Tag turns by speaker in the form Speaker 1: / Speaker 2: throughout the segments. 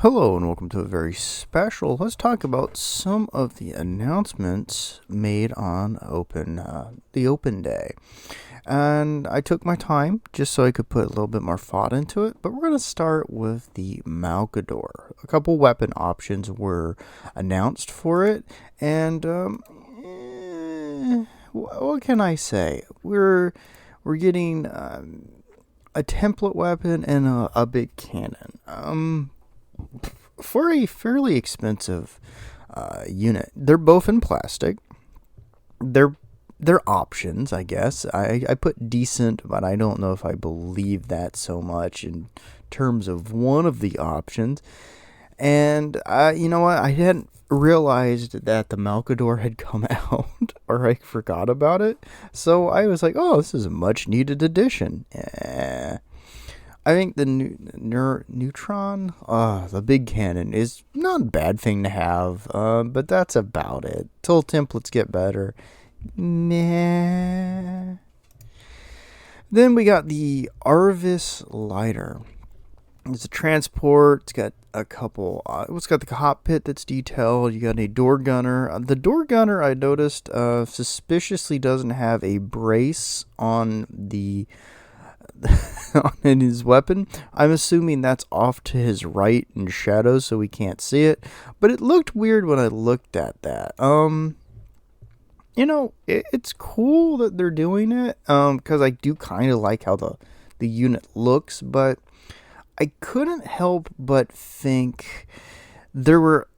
Speaker 1: Hello and welcome to a very special. Let's talk about some of the announcements made on the open day. And I took my time just so I could put a little bit more thought into it. But we're going to start with the Malkador. A couple weapon options were announced for it, and what can I say? We're getting a template weapon and a big cannon. For a fairly expensive unit. They're both in plastic. They're options, I guess. I put decent, but I don't know if I believe that so much in terms of one of the options. And you know what? I hadn't realized that the Malkador had come out, or I forgot about it. So I was like, oh, this is a much needed addition. I think the Neutron, the big cannon, is not a bad thing to have, but that's about it. Till templates get better. Meh. Then we got the Arvis lighter. It's a transport. It's got a couple. It's got the cockpit that's detailed. You got a door gunner. The door gunner, I noticed, suspiciously doesn't have a brace on the in his weapon. I'm assuming that's off to his right in shadows, so we can't see it. But it looked weird when I looked at that. It's cool that they're doing it. Because I do kind of like how the unit looks, but I couldn't help but think there were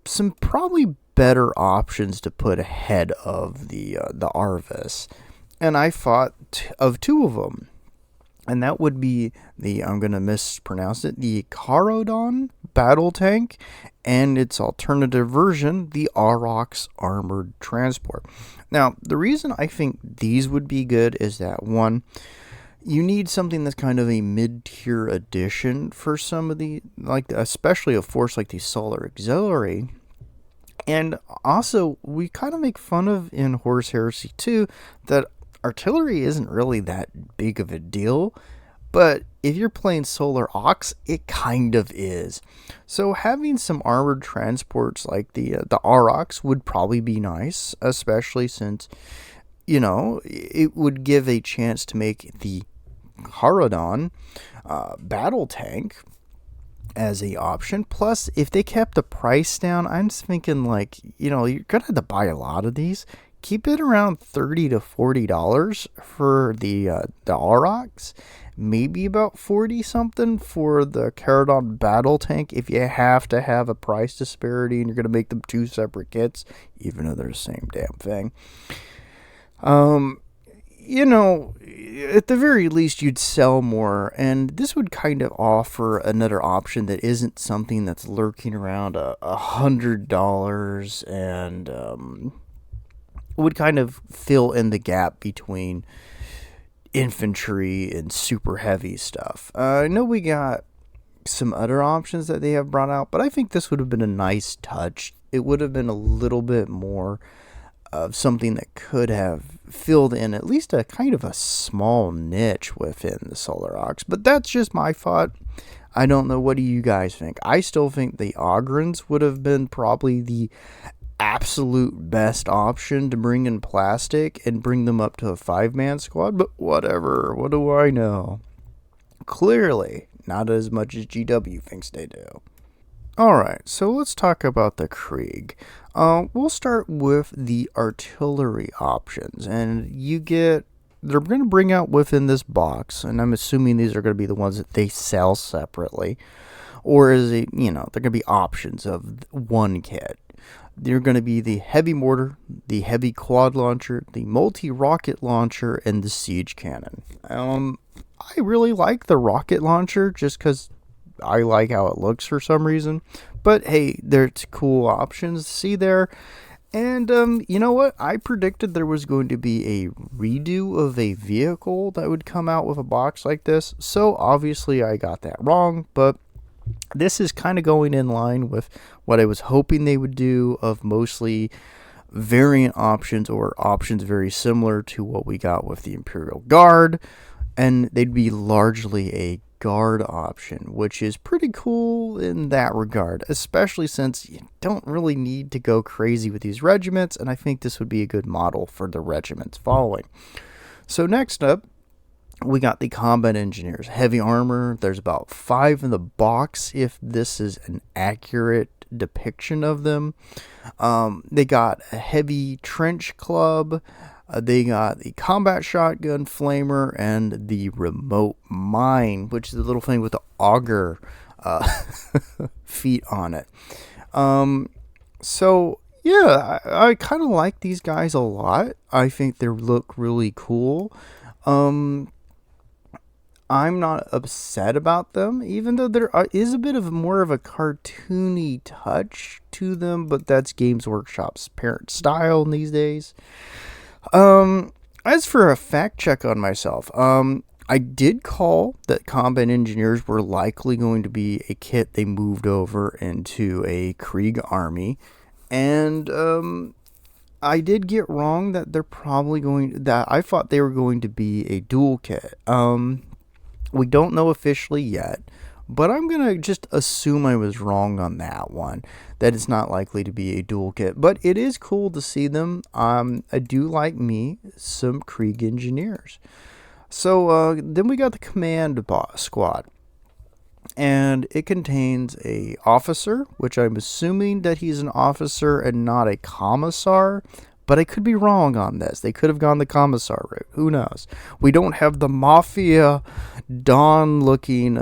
Speaker 1: some probably better options to put ahead of the Arvis, and I thought of two of them. And that would be I'm going to mispronounce it, the Carodon battle tank, and its alternative version, the Aurochs armored transport. Now, the reason I think these would be good is that, one, you need something that's kind of a mid-tier addition for some of the, especially a force like the Solar Auxiliary. And also, we kind of make fun of in Horus Heresy 2 that artillery isn't really that big of a deal, but if you're playing Solar Aux, it kind of is. So having some armored transports like the Aurochs would probably be nice, especially since, it would give a chance to make the Carodon battle tank as a option. Plus, if they kept the price down, I'm just thinking you're gonna have to buy a lot of these. Keep it around $30 to $40 for the Aurochs. Maybe about 40 something for the Carodon battle tank if you have to have a price disparity and you're going to make them two separate kits, even though they're the same damn thing. At the very least, you'd sell more, and this would kind of offer another option that isn't something that's lurking around $100 and would kind of fill in the gap between infantry and super heavy stuff. I know we got some other options that they have brought out, but I think this would have been a nice touch. It would have been a little bit more of something that could have filled in at least a kind of a small niche within the Solar Aux. But that's just my thought. I don't know. What do you guys think? I still think the Ogrins would have been probably the absolute best option to bring in plastic and bring them up to a 5-man squad, but whatever. What do I know? Clearly, not as much as GW thinks they do. Alright, so let's talk about the Krieg. We'll start with the artillery options, and they're going to bring out within this box, and I'm assuming these are going to be the ones that they sell separately, or is it, they're going to be options of one kit. They're going to be the heavy mortar, the heavy quad launcher, the multi-rocket launcher, and the siege cannon. I really like the rocket launcher just because I like how it looks for some reason. But hey, there's cool options to see there. And you know what? I predicted there was going to be a redo of a vehicle that would come out with a box like this. So obviously I got that wrong, but this is kind of going in line with what I was hoping they would do, of mostly variant options or options very similar to what we got with the Imperial Guard, and they'd be largely a guard option, which is pretty cool in that regard, especially since you don't really need to go crazy with these regiments, and I think this would be a good model for the regiments following. So next up, we got the combat engineers. Heavy armor, there's about 5 in the box if this is an accurate depiction of them. They got a heavy trench club. They got the combat shotgun flamer and the remote mine, which is the little thing with the auger feet on it. So yeah, I kind of like these guys a lot. I think they look really cool. I'm not upset about them, even though there is a bit of more of a cartoony touch to them, but that's Games Workshop's parent style these days. As for a fact check on myself, I did call that combat engineers were likely going to be a kit they moved over into a Krieg army, and I did get wrong that I thought they were going to be a dual kit. We don't know officially yet, but I'm going to just assume I was wrong on that one, that it's not likely to be a dual kit. But it is cool to see them. I do like me some Krieg engineers. So then we got the command squad. And it contains a officer, which I'm assuming that he's an officer and not a commissar. But I could be wrong on this. They could have gone the commissar route. Who knows? We don't have the mafia Don-looking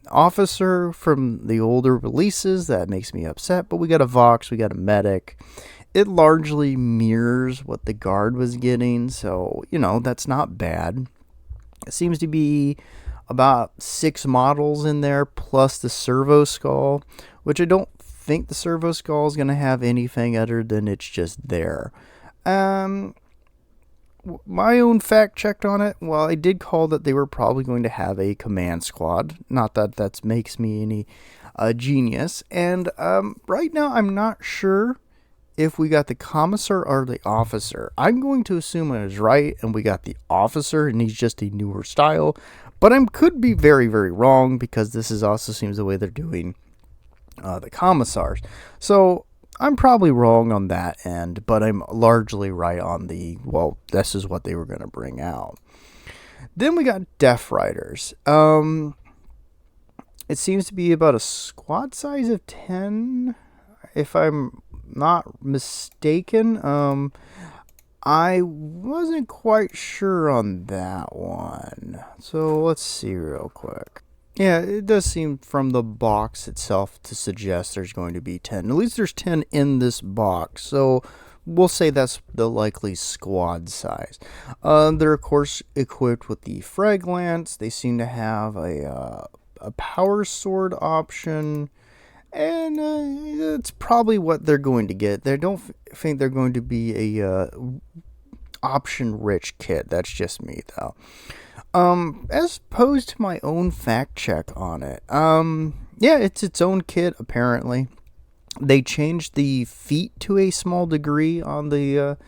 Speaker 1: officer from the older releases. That makes me upset. But we got a Vox. We got a medic. It largely mirrors what the guard was getting. So, that's not bad. It seems to be about 6 models in there, plus the servo skull, which I don't think the servo skull is going to have anything other than it's just there. My own fact checked on it. Well, I did call that they were probably going to have a command squad. Not that makes me any genius. And right now, I'm not sure if we got the commissar or the officer. I'm going to assume I was right, and we got the officer, and he's just a newer style. But I could be very, very wrong, because this is also seems the way they're doing the commissars. So I'm probably wrong on that end, but I'm largely right on this is what they were going to bring out. Then we got Death Riders. It seems to be about a squad size of 10, if I'm not mistaken. I wasn't quite sure on that one. So let's see real quick. Yeah, it does seem from the box itself to suggest there's going to be 10. At least there's 10 in this box. So we'll say that's the likely squad size. They're, of course, equipped with the frag lance. They seem to have a power sword option. And that's probably what they're going to get. They don't think they're going to be a option-rich kit. That's just me, though. As opposed to my own fact check on it. Yeah, it's its own kit, apparently. They changed the feet to a small degree on the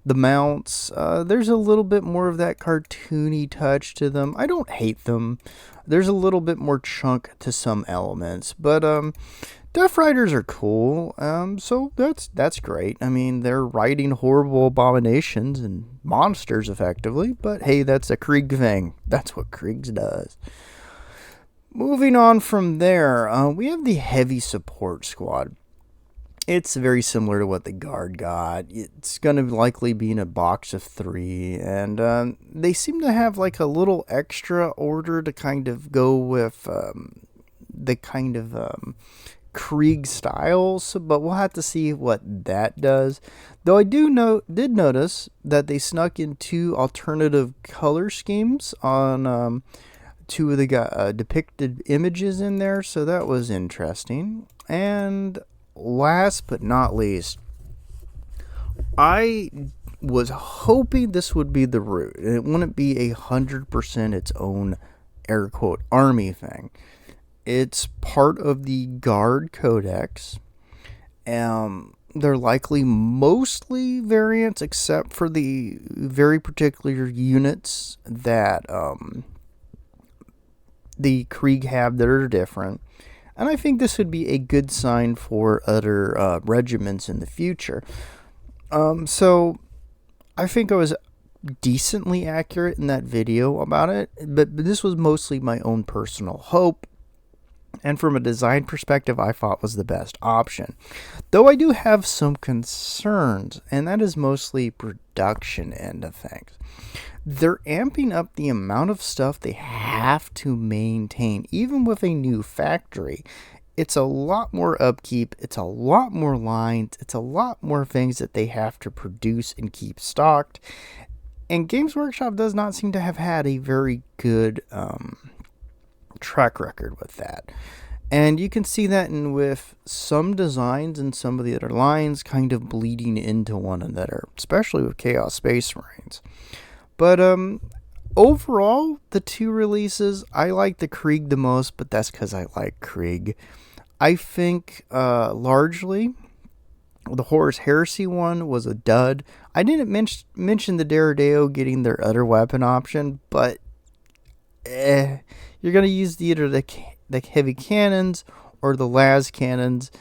Speaker 1: mounts. There's a little bit more of that cartoony touch to them. I don't hate them. There's a little bit more chunk to some elements, but Death Riders are cool. So that's great. I mean, they're riding horrible abominations and monsters effectively, but hey, that's a Krieg thing. That's what Krieg does. Moving on from there, we have the heavy support squad. It's very similar to what the guard got. It's going to likely be in a box of 3. And they seem to have like a little extra order to kind of go with the kind of Krieg styles. But we'll have to see what that does. Though I did notice that they snuck in 2 alternative color schemes on 2 of the depicted images in there. So that was interesting. And last but not least, I was hoping this would be the route, and it wouldn't be 100% its own air quote army thing. It's part of the Guard Codex. They're likely mostly variants, except for the very particular units that the Krieg have that are different. And I think this would be a good sign for other regiments in the future. So I think I was decently accurate in that video about it, but this was mostly my own personal hope. And from a design perspective, I thought was the best option. Though I do have some concerns, and that is mostly production end of things. They're amping up the amount of stuff they have to maintain, even with a new factory. It's a lot more upkeep, it's a lot more lines, it's a lot more things that they have to produce and keep stocked. And Games Workshop does not seem to have had a very good track record with that. And you can see that with some designs and some of the other lines kind of bleeding into one another, especially with Chaos Space Marines. But overall, the two releases, I like the Krieg the most, but that's because I like Krieg. I think largely the Horus Heresy one was a dud. I didn't mention the Deredeo getting their other weapon option, but you're going to use either the heavy cannons or the las cannons,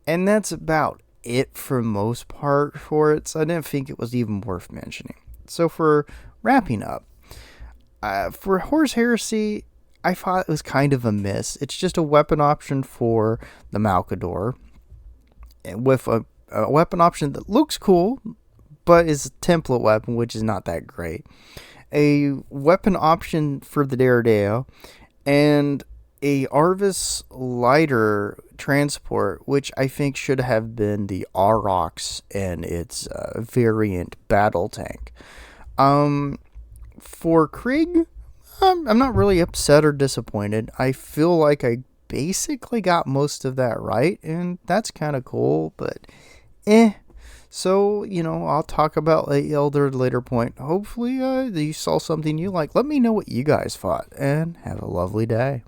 Speaker 1: and that's about it for most part for it, so I didn't think it was even worth mentioning. So for wrapping up, for Horus Heresy, I thought it was kind of a miss. It's just a weapon option for the Malcador, with a weapon option that looks cool, but is a template weapon, which is not that great. A weapon option for the Deredeo, and a Arvis lighter transport, which I think should have been the Aurochs and its variant battle tank. For Krieg, I'm not really upset or disappointed. I feel like I basically got most of that right, and that's kind of cool, but So, I'll talk about a Elder at a later point. Hopefully, you saw something you like. Let me know what you guys thought, and have a lovely day.